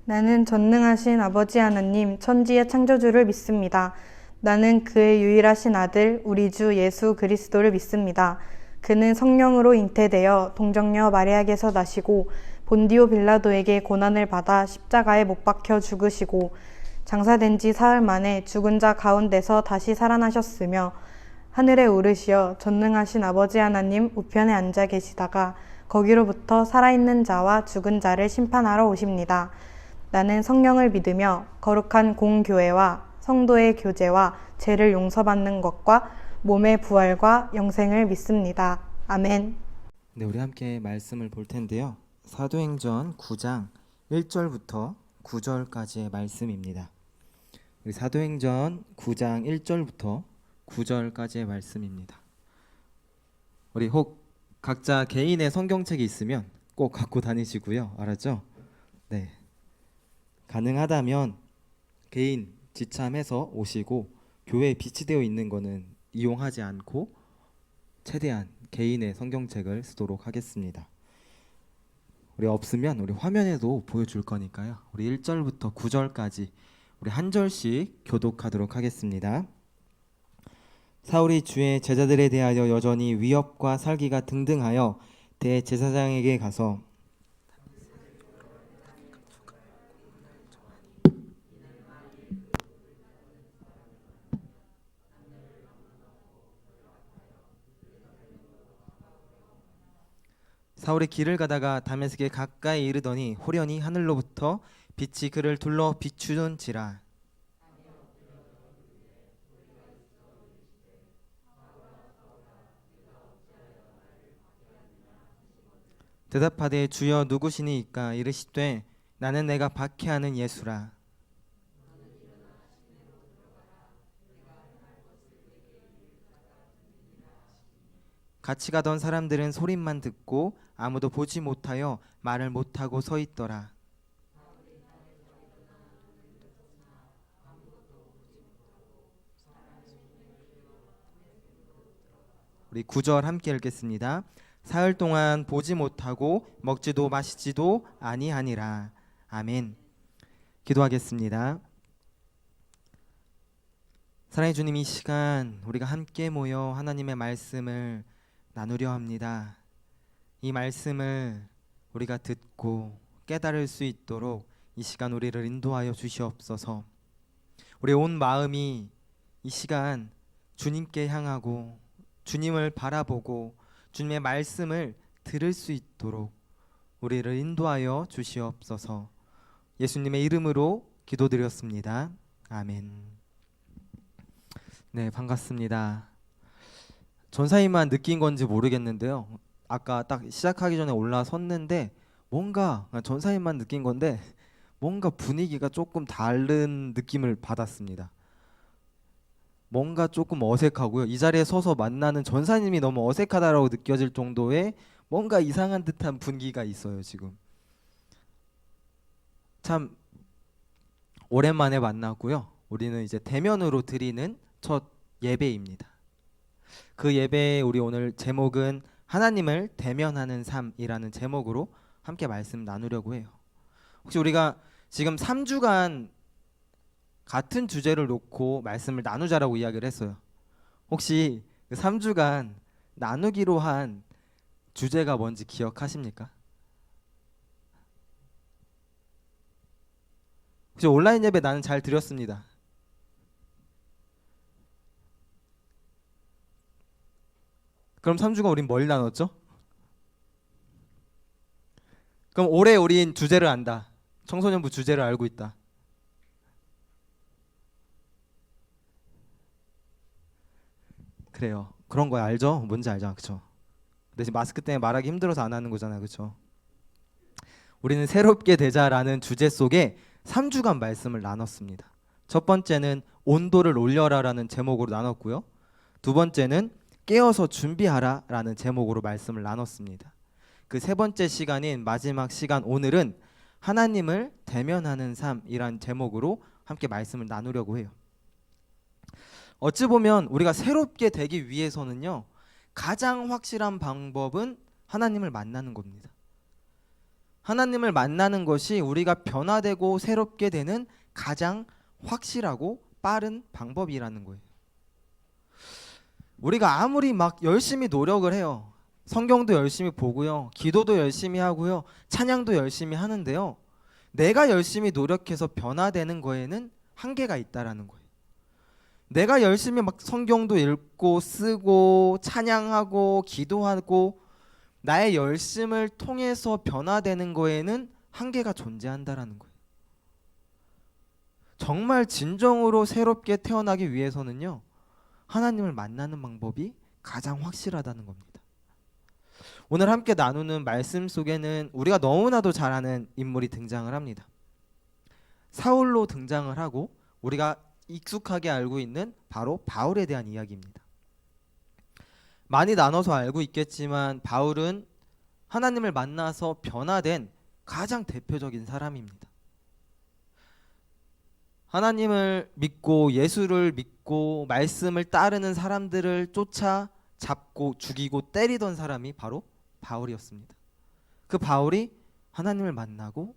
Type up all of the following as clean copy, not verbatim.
나는 전능하신 아버지 하나님, 천지의 창조주를 믿습니다. 나는 그의 유일하신 아들, 우리 주 예수 그리스도를 믿습니다. 그는 성령으로 잉태되어 동정녀 마리아에게서 나시고 본디오 빌라도에게 고난을 받아 십자가에 못 박혀 죽으시고 장사된 지 사흘 만에 죽은 자 가운데서 다시 살아나셨으며 하늘에 오르시어 전능하신 아버지 하나님 우편에 앉아 계시다가 거기로부터 살아있는 자와 죽은 자를 심판하러 오십니다. 나는 성령을 믿으며 거룩한 공교회와 성도의 교제와 죄를 용서받는 것과 몸의 부활과 영생을 믿습니다. 아멘. 네, 우리 함께 말씀을 볼 텐데요. 사도행전 9장 1절부터 9절까지의 말씀입니다. 우리 사도행전 9장 1절부터 9절까지의 말씀입니다. 우리 혹 각자 개인의 성경책이 있으면 꼭 갖고 다니시고요. 알았죠? 네. 가능하다면 개인 지참해서 오시고 교회에 비치되어 있는 거는 이용하지 않고 최대한 개인의 성경책을 쓰도록 하겠습니다. 우리 없으면 우리 화면에도 보여줄 거니까요. 우리 1절부터 9절까지 우리 한 절씩 교독하도록 하겠습니다. 사울이 주의 제자들에 대하여 여전히 위협과 살기가 등등하여 대제사장에게 가서 사울이 길을 가다가 다메섹에 가까이 이르더니 호련히 하늘로부터 빛이 그를 둘러 비추는지라. 대답하되 주여 누구시니이까? 이르시되 나는 내가 박해하는 예수라. 같이 가던 사람들은 소리만 듣고 아무도 보지 못하여 말을 못하고 서 있더라. 우리 9절 함께 읽겠습니다. 사흘 동안 보지 못하고 먹지도 마시지도 아니하니라. 아멘. 기도하겠습니다. 사랑의 주님, 이 시간 우리가 함께 모여 하나님의 말씀을 나누려 합니다. 이 말씀을 우리가 듣고 깨달을 수 있도록 이 시간 우리를 인도하여 주시옵소서. 우리 온 마음이 이 시간 주님께 향하고 주님을 바라보고 주님의 말씀을 들을 수 있도록 우리를 인도하여 주시옵소서. 예수님의 이름으로 기도드렸습니다. 아멘. 네, 반갑습니다. 전사님만 느낀 건지 모르겠는데요. 아까 딱 시작하기 전에 올라섰는데 뭔가 전사님만 느낀 건데 뭔가 분위기가 조금 다른 느낌을 받았습니다. 뭔가 조금 어색하고요. 이 자리에 서서 만나는 전사님이 너무 어색하다라고 느껴질 정도의 뭔가 이상한 듯한 분위기가 있어요. 지금 참 오랜만에 만나고요. 우리는 이제 대면으로 드리는 첫 예배입니다. 그 예배 우리 오늘 제목은 하나님을 대면하는 삶이라는 제목으로 함께 말씀 나누려고 해요. 혹시 우리가 지금 3주간 같은 주제를 놓고 말씀을 나누자라고 이야기를 했어요. 혹시 그 3주간 나누기로 한 주제가 뭔지 기억하십니까? 혹시 온라인 예배 나는 잘 드렸습니다. 그럼 3주간 우린 뭘 나눴죠? 그럼 올해 우린 주제를 안다. 청소년부 주제를 알고 있다. 그래요. 그런 거 알죠? 뭔지 알죠? 그쵸? 근데 지금 마스크 때문에 말하기 힘들어서 안 하는 거잖아요. 그쵸? 우리는 새롭게 되자라는 주제 속에 3주간 말씀을 나눴습니다. 첫 번째는 온도를 올려라라는 제목으로 나눴고요. 두 번째는 깨어서 준비하라 라는 제목으로 말씀을 나눴습니다. 그 세 번째 시간인 마지막 시간 오늘은 하나님을 대면하는 삶이란 제목으로 함께 말씀을 나누려고 해요. 어찌 보면 우리가 새롭게 되기 위해서는요, 가장 확실한 방법은 하나님을 만나는 겁니다. 하나님을 만나는 것이 우리가 변화되고 새롭게 되는 가장 확실하고 빠른 방법이라는 거예요. 우리가 아무리 막 열심히 노력을 해요. 성경도 열심히 보고요. 기도도 열심히 하고요. 찬양도 열심히 하는데요. 내가 열심히 노력해서 변화되는 거에는 한계가 있다라는 거예요. 내가 열심히 막 성경도 읽고 쓰고 찬양하고 기도하고 나의 열심을 통해서 변화되는 거에는 한계가 존재한다라는 거예요. 정말 진정으로 새롭게 태어나기 위해서는요, 하나님을 만나는 방법이 가장 확실하다는 겁니다. 오늘 함께 나누는 말씀 속에는 우리가 너무나도 잘 아는 인물이 등장을 합니다. 사울로 등장을 하고 우리가 익숙하게 알고 있는 바로 바울에 대한 이야기입니다. 많이 나눠서 알고 있겠지만 바울은 하나님을 만나서 변화된 가장 대표적인 사람입니다. 하나님을 믿고 예수를 믿고 말씀을 따르는 사람들을 쫓아 잡고 죽이고 때리던 사람이 바로 바울이었습니다. 그 바울이 하나님을 만나고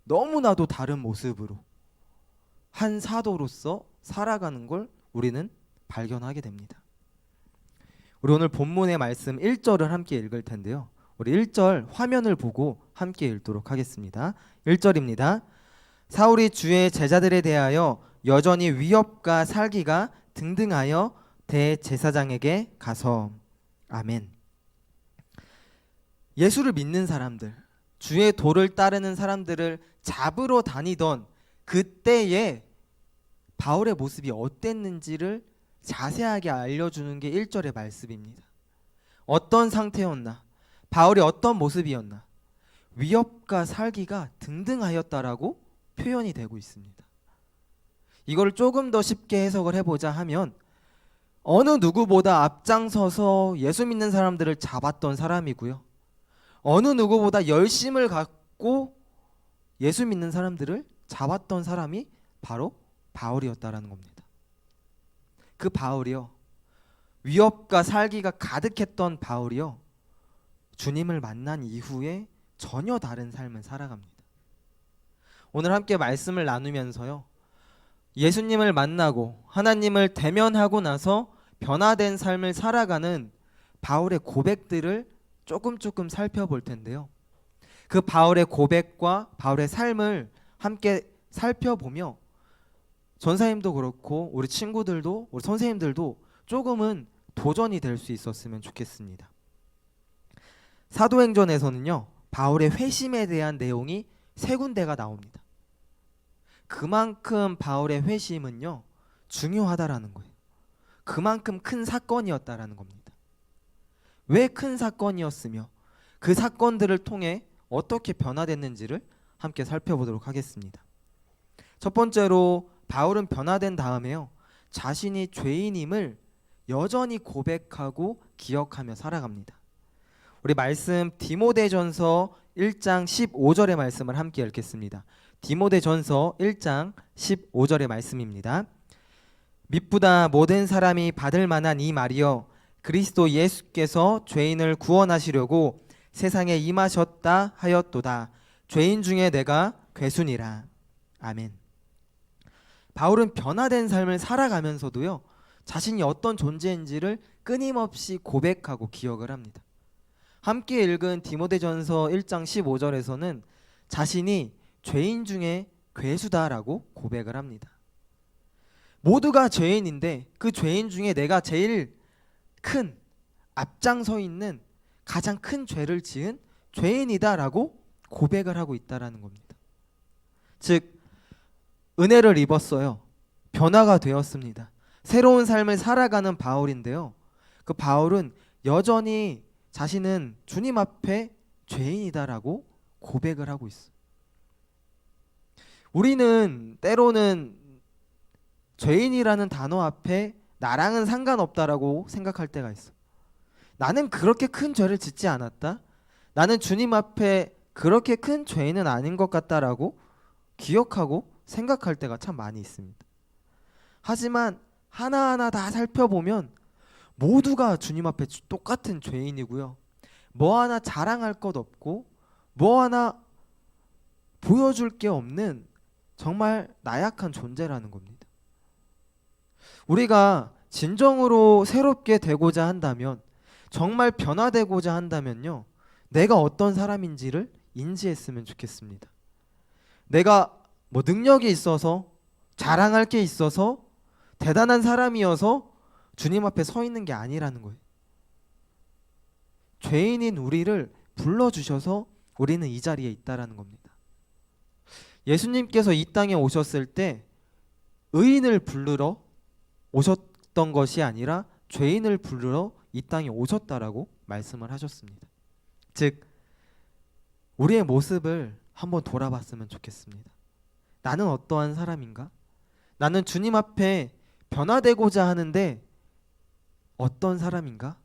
너무나도 다른 모습으로 한 사도로서 살아가는 걸 우리는 발견하게 됩니다. 우리 오늘 본문의 말씀 1절을 함께 읽을 텐데요. 우리 1절 화면을 보고 함께 읽도록 하겠습니다. 1절입니다. 사울이 주의 제자들에 대하여 여전히 위협과 살기가 등등하여 대제사장에게 가서. 아멘. 예수를 믿는 사람들, 주의 도를 따르는 사람들을 잡으러 다니던 그때의 바울의 모습이 어땠는지를 자세하게 알려주는 게 1절의 말씀입니다. 어떤 상태였나? 바울이 어떤 모습이었나? 위협과 살기가 등등하였다라고 표현이 되고 있습니다. 이걸 조금 더 쉽게 해석을 해보자 하면 어느 누구보다 앞장서서 예수 믿는 사람들을 잡았던 사람이고요. 어느 누구보다 열심을 갖고 예수 믿는 사람들을 잡았던 사람이 바로 바울이었다라는 겁니다. 그 바울이요, 위협과 살기가 가득했던 바울이요, 주님을 만난 이후에 전혀 다른 삶을 살아갑니다. 오늘 함께 말씀을 나누면서요, 예수님을 만나고 하나님을 대면하고 나서 변화된 삶을 살아가는 바울의 고백들을 조금 살펴볼 텐데요. 그 바울의 고백과 바울의 삶을 함께 살펴보며 전사님도 그렇고 우리 친구들도 우리 선생님들도 조금은 도전이 될 수 있었으면 좋겠습니다. 사도행전에서는요, 바울의 회심에 대한 내용이 3군데가 나옵니다. 그만큼 바울의 회심은요, 중요하다라는 거예요. 그만큼 큰 사건이었다라는 겁니다. 왜 큰 사건이었으며 그 사건들을 통해 어떻게 변화됐는지를 함께 살펴보도록 하겠습니다. 첫 번째로 바울은 변화된 다음에요, 자신이 죄인임을 여전히 고백하고 기억하며 살아갑니다. 우리 말씀 디모데전서 1장 15절의 말씀을 함께 읽겠습니다. 디모데전서 1장 15절의 말씀입니다. 미쁘다 모든 사람이 받을 만한 이 말이여, 그리스도 예수께서 죄인을 구원하시려고 세상에 임하셨다 하였도다. 죄인 중에 내가 괴순이라. 아멘. 바울은 변화된 삶을 살아가면서도요, 자신이 어떤 존재인지를 끊임없이 고백하고 기억을 합니다. 함께 읽은 디모데전서 1장 15절에서는 자신이 죄인 중에 괴수다라고 고백을 합니다. 모두가 죄인인데 그 죄인 중에 내가 제일 큰, 앞장서 있는 가장 큰 죄를 지은 죄인이다라고 고백을 하고 있다라는 겁니다. 즉 은혜를 입었어요. 변화가 되었습니다. 새로운 삶을 살아가는 바울인데요, 그 바울은 여전히 자신은 주님 앞에 죄인이다라고 고백을 하고 있어요. 우리는 때로는 죄인이라는 단어 앞에 나랑은 상관없다라고 생각할 때가 있어. 나는 그렇게 큰 죄를 짓지 않았다. 나는 주님 앞에 그렇게 큰 죄인은 아닌 것 같다라고 기억하고 생각할 때가 참 많이 있습니다. 하지만 하나하나 다 살펴보면 모두가 주님 앞에 똑같은 죄인이고요, 뭐 하나 자랑할 것 없고 뭐 하나 보여줄 게 없는 정말 나약한 존재라는 겁니다. 우리가 진정으로 새롭게 되고자 한다면, 정말 변화되고자 한다면요, 내가 어떤 사람인지를 인지했으면 좋겠습니다. 내가 뭐 능력이 있어서, 자랑할 게 있어서, 대단한 사람이어서 주님 앞에 서 있는 게 아니라는 거예요. 죄인인 우리를 불러주셔서 우리는 이 자리에 있다라는 겁니다. 예수님께서 이 땅에 오셨을 때 의인을 부르러 오셨던 것이 아니라 죄인을 부르러 이 땅에 오셨다라고 말씀을 하셨습니다. 즉, 우리의 모습을 한번 돌아봤으면 좋겠습니다. 나는 어떠한 사람인가? 나는 주님 앞에 변화되고자 하는데 어떤 사람인가?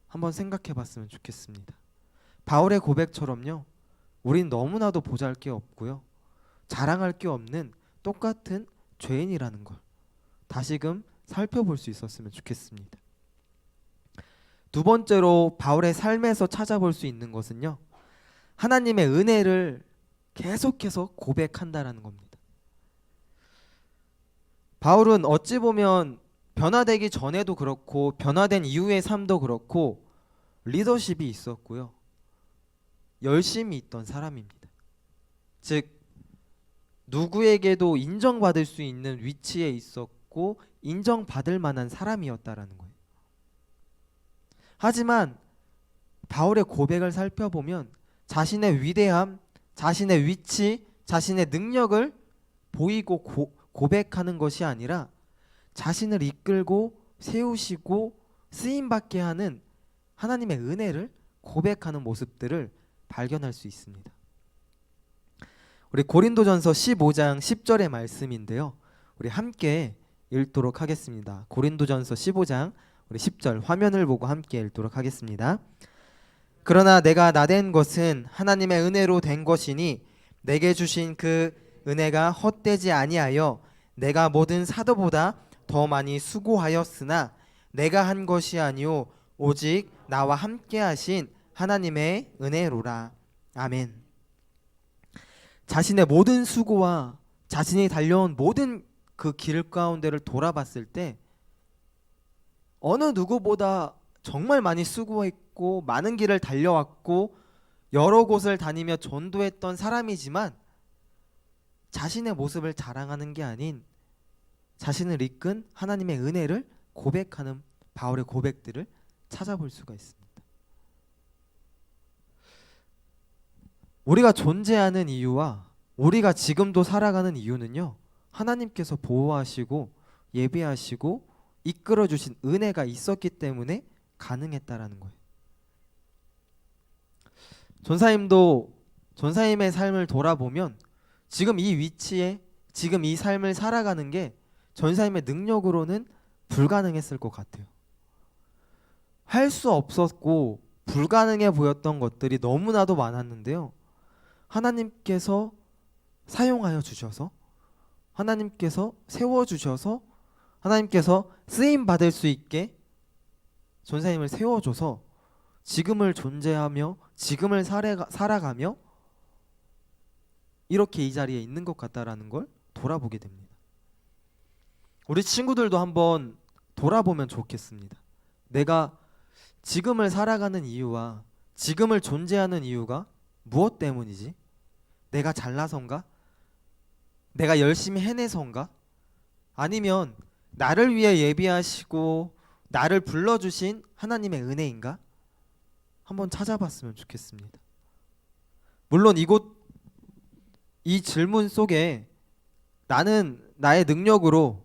한번 생각해 봤으면 좋겠습니다. 바울의 고백처럼요, 우린 너무나도 보잘게 없고요, 자랑할 게 없는 똑같은 죄인이라는 걸 다시금 살펴볼 수 있었으면 좋겠습니다. 두 번째로 바울의 삶에서 찾아볼 수 있는 것은요, 하나님의 은혜를 계속해서 고백한다라는 겁니다. 바울은 어찌 보면 변화되기 전에도 그렇고 변화된 이후의 삶도 그렇고 리더십이 있었고요, 열심히 있던 사람입니다. 즉, 누구에게도 인정받을 수 있는 위치에 있었고 인정받을 만한 사람이었다라는 거예요. 하지만 바울의 고백을 살펴보면 자신의 위대함, 자신의 위치, 자신의 능력을 보이고 고백하는 것이 아니라 자신을 이끌고 세우시고 쓰임받게 하는 하나님의 은혜를 고백하는 모습들을 발견할 수 있습니다. 우리 고린도전서 15장 10절의 말씀인데요, 우리 함께 읽도록 하겠습니다. 고린도전서 15장 우리 10절 화면을 보고 함께 읽도록 하겠습니다. 그러나 내가 나된 것은 하나님의 은혜로 된 것이니 내게 주신 그 은혜가 헛되지 아니하여 내가 모든 사도보다 더 많이 수고하였으나 내가 한 것이 아니요 오직 나와 함께 하신 하나님의 은혜로라. 아멘. 자신의 모든 수고와 자신이 달려온 모든 그 길 가운데를 돌아봤을 때 어느 누구보다 정말 많이 수고했고 많은 길을 달려왔고 여러 곳을 다니며 전도했던 사람이지만 자신의 모습을 자랑하는 게 아닌 자신을 이끈 하나님의 은혜를 고백하는 바울의 고백들을 찾아볼 수가 있습니다. 우리가 존재하는 이유와 우리가 지금도 살아가는 이유는요, 하나님께서 보호하시고 예비하시고 이끌어 주신 은혜가 있었기 때문에 가능했다라는 거예요. 전사님도 전사님의 삶을 돌아보면 지금 이 위치에 지금 이 삶을 살아가는 게 전사님의 능력으로는 불가능했을 것 같아요. 할 수 없었고 불가능해 보였던 것들이 너무나도 많았는데요, 하나님께서 사용하여 주셔서, 하나님께서 세워주셔서, 하나님께서 쓰임 받을 수 있게 전사님을 세워줘서 지금을 존재하며 지금을 살아가며 이렇게 이 자리에 있는 것 같다라는 걸 돌아보게 됩니다. 우리 친구들도 한번 돌아보면 좋겠습니다. 내가 지금을 살아가는 이유와 지금을 존재하는 이유가 무엇 때문이지? 내가 잘나서인가? 내가 열심히 해내서인가? 아니면 나를 위해 예비하시고 나를 불러주신 하나님의 은혜인가? 한번 찾아봤으면 좋겠습니다. 물론 이 질문 속에 나는 나의 능력으로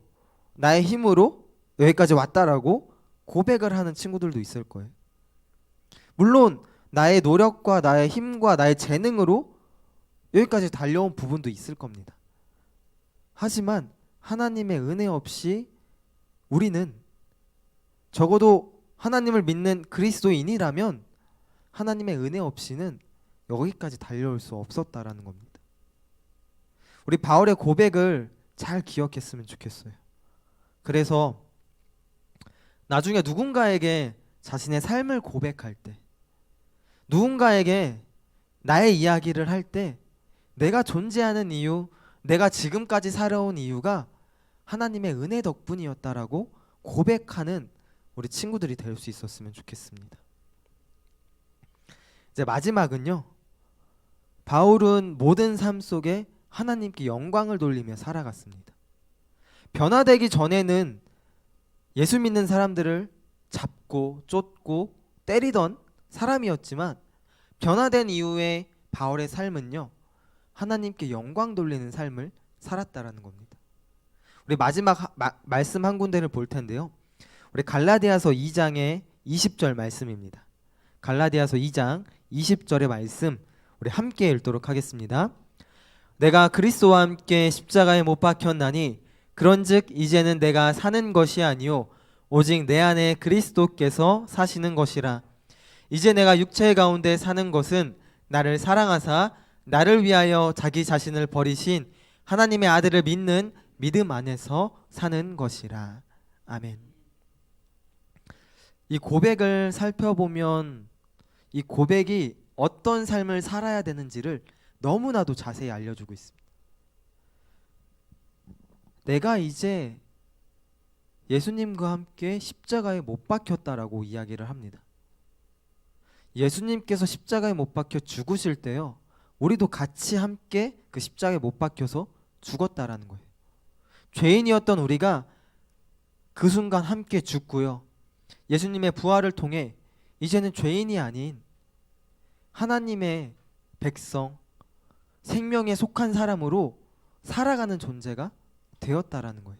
나의 힘으로 여기까지 왔다라고 고백을 하는 친구들도 있을 거예요. 물론 나의 노력과 나의 힘과 나의 재능으로 여기까지 달려온 부분도 있을 겁니다. 하지만 하나님의 은혜 없이 우리는, 적어도 하나님을 믿는 그리스도인이라면 하나님의 은혜 없이는 여기까지 달려올 수 없었다라는 겁니다. 우리 바울의 고백을 잘 기억했으면 좋겠어요. 그래서 나중에 누군가에게 자신의 삶을 고백할 때, 누군가에게 나의 이야기를 할 때 내가 존재하는 이유, 내가 지금까지 살아온 이유가 하나님의 은혜 덕분이었다라고 고백하는 우리 친구들이 될 수 있었으면 좋겠습니다. 이제 마지막은요. 바울은 모든 삶 속에 하나님께 영광을 돌리며 살아갔습니다. 변화되기 전에는 예수 믿는 사람들을 잡고 쫓고 때리던 사람이었지만 변화된 이후에 바울의 삶은요. 하나님께 영광 돌리는 삶을 살았다라는 겁니다. 우리 마지막 말씀 한 군데를 볼 텐데요. 우리 갈라디아서 2장의 20절 말씀입니다. 갈라디아서 2장 20절의 말씀 우리 함께 읽도록 하겠습니다. 내가 그리스도와 함께 십자가에 못 박혔나니 그런즉 이제는 내가 사는 것이 아니요 오직 내 안에 그리스도께서 사시는 것이라. 이제 내가 육체 가운데 사는 것은 나를 사랑하사 나를 위하여 자기 자신을 버리신 하나님의 아들을 믿는 믿음 안에서 사는 것이라. 아멘. 이 고백을 살펴보면 이 고백이 어떤 삶을 살아야 되는지를 너무나도 자세히 알려주고 있습니다. 내가 이제 예수님과 함께 십자가에 못 박혔다라고 이야기를 합니다. 예수님께서 십자가에 못 박혀 죽으실 때요, 우리도 같이 함께 그 십자가에 못 박혀서 죽었다라는 거예요. 죄인이었던 우리가 그 순간 함께 죽고요, 예수님의 부활을 통해 이제는 죄인이 아닌 하나님의 백성, 생명에 속한 사람으로 살아가는 존재가 되었다라는 거예요.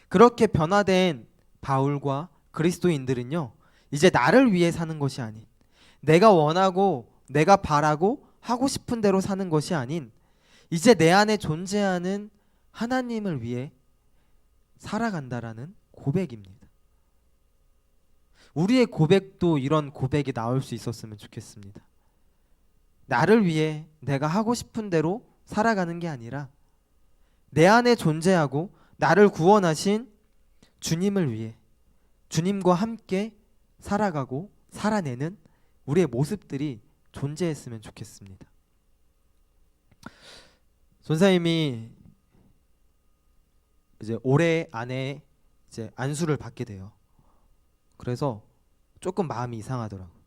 그렇게 변화된 바울과 그리스도인들은요, 이제 나를 위해 사는 것이 아닌, 내가 원하고 내가 바라고 하고 싶은 대로 사는 것이 아닌, 이제 내 안에 존재하는 하나님을 위해 살아간다라는 고백입니다. 우리의 고백도 이런 고백이 나올 수 있었으면 좋겠습니다. 나를 위해 내가 하고 싶은 대로 살아가는 게 아니라 내 안에 존재하고 나를 구원하신 주님을 위해 주님과 함께 살아가고 살아내는 우리의 모습들이 존재했으면 좋겠습니다. 전사님이 이제 올해 안에 이제 안수를 받게 돼요. 그래서 조금 마음이 이상하더라고요.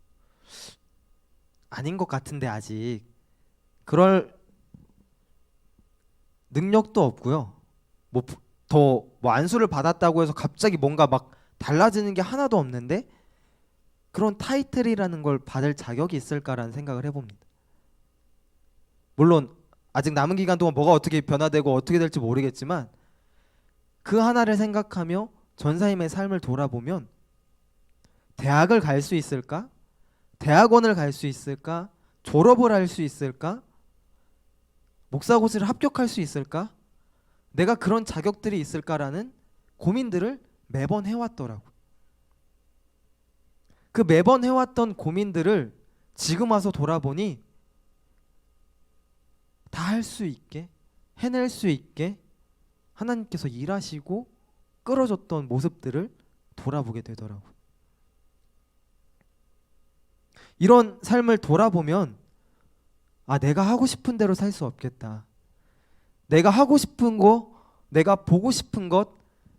아닌 것 같은데 아직 그럴 능력도 없고요. 뭐 안수를 받았다고 해서 갑자기 뭔가 막 달라지는 게 하나도 없는데 그런 타이틀이라는 걸 받을 자격이 있을까라는 생각을 해봅니다. 물론 아직 남은 기간 동안 뭐가 어떻게 변화되고 어떻게 될지 모르겠지만 그 하나를 생각하며 전사님의 삶을 돌아보면 대학을 갈 수 있을까? 대학원을 갈 수 있을까? 졸업을 할 수 있을까? 목사고시를 합격할 수 있을까? 내가 그런 자격들이 있을까라는 고민들을 매번 해왔더라고. 그 매번 해왔던 고민들을 지금 와서 돌아보니 다 할 수 있게, 해낼 수 있게 하나님께서 일하시고 끌어줬던 모습들을 돌아보게 되더라고요. 이런 삶을 돌아보면 내가 하고 싶은 대로 살 수 없겠다. 내가 하고 싶은 거, 내가 보고 싶은 것,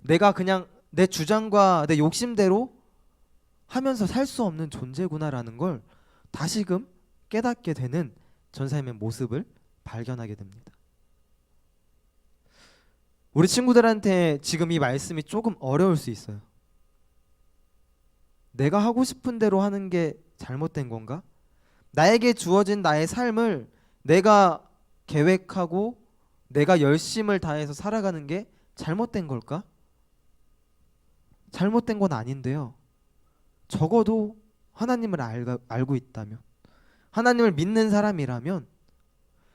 내가 그냥 내 주장과 내 욕심대로 하면서 살 수 없는 존재구나라는 걸 다시금 깨닫게 되는 전사님의 모습을 발견하게 됩니다. 우리 친구들한테 지금 이 말씀이 조금 어려울 수 있어요. 내가 하고 싶은 대로 하는 게 잘못된 건가? 나에게 주어진 나의 삶을 내가 계획하고 내가 열심을 다해서 살아가는 게 잘못된 걸까? 잘못된 건 아닌데요. 적어도 하나님을 알고 있다면, 하나님을 믿는 사람이라면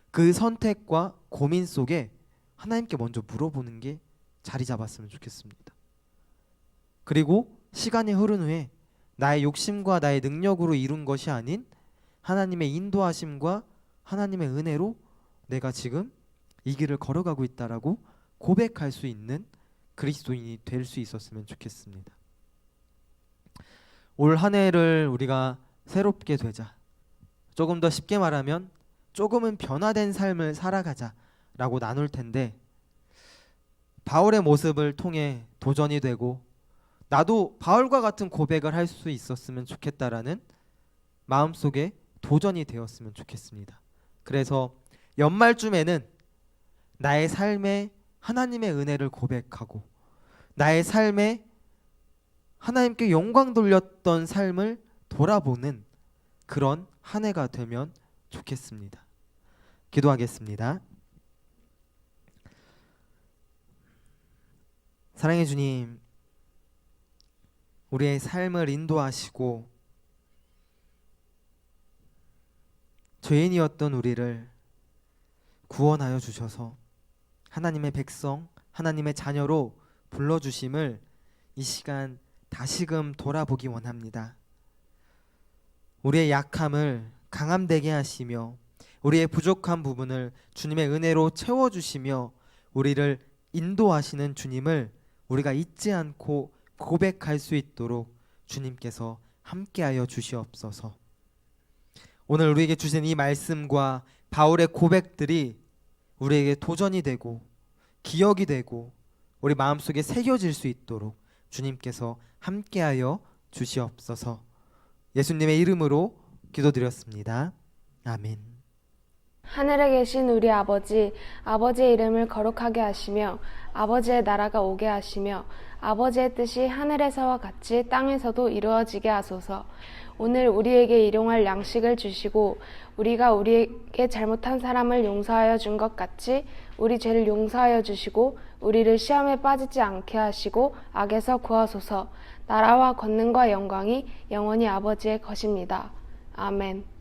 그 선택과 고민 속에 하나님께 먼저 물어보는 게 자리 잡았으면 좋겠습니다. 그리고 시간이 흐른 후에 나의 욕심과 나의 능력으로 이룬 것이 아닌 하나님의 인도하심과 하나님의 은혜로 내가 지금 이 길을 걸어가고 있다라고 고백할 수 있는 그리스도인이 될 수 있었으면 좋겠습니다. 올 한 해를 우리가 새롭게 되자. 조금 더 쉽게 말하면 조금은 변화된 삶을 살아가자라고 나눌 텐데, 바울의 모습을 통해 도전이 되고 나도 바울과 같은 고백을 할 수 있었으면 좋겠다라는 마음속에 도전이 되었으면 좋겠습니다. 그래서 연말쯤에는 나의 삶에 하나님의 은혜를 고백하고 나의 삶에 하나님께 영광 돌렸던 삶을 돌아보는 그런 한 해가 되면 좋겠습니다. 기도하겠습니다. 사랑해 주님, 우리의 삶을 인도하시고 죄인이었던 우리를 구원하여 주셔서 하나님의 백성, 하나님의 자녀로 불러주심을 이 시간 다시금 돌아보기 원합니다. 우리의 약함을 강함되게 하시며 우리의 부족한 부분을 주님의 은혜로 채워주시며 우리를 인도하시는 주님을 우리가 잊지 않고 고백할 수 있도록 주님께서 함께하여 주시옵소서. 오늘 우리에게 주신 이 말씀과 바울의 고백들이 우리에게 도전이 되고 기억이 되고 우리 마음속에 새겨질 수 있도록 주님께서 함께하여 주시옵소서. 예수님의 이름으로 기도드렸습니다. 아멘. 하늘에 계신 우리 아버지, 아버지의 이름을 거룩하게 하시며 아버지의 나라가 오게 하시며 아버지의 뜻이 하늘에서와 같이 땅에서도 이루어지게 하소서. 오늘 우리에게 일용할 양식을 주시고 우리가 우리에게 잘못한 사람을 용서하여 준 것 같이 우리 죄를 용서하여 주시고 우리를 시험에 빠지지 않게 하시고 악에서 구하소서. 나라와 권능과 영광이 영원히 아버지의 것입니다. 아멘.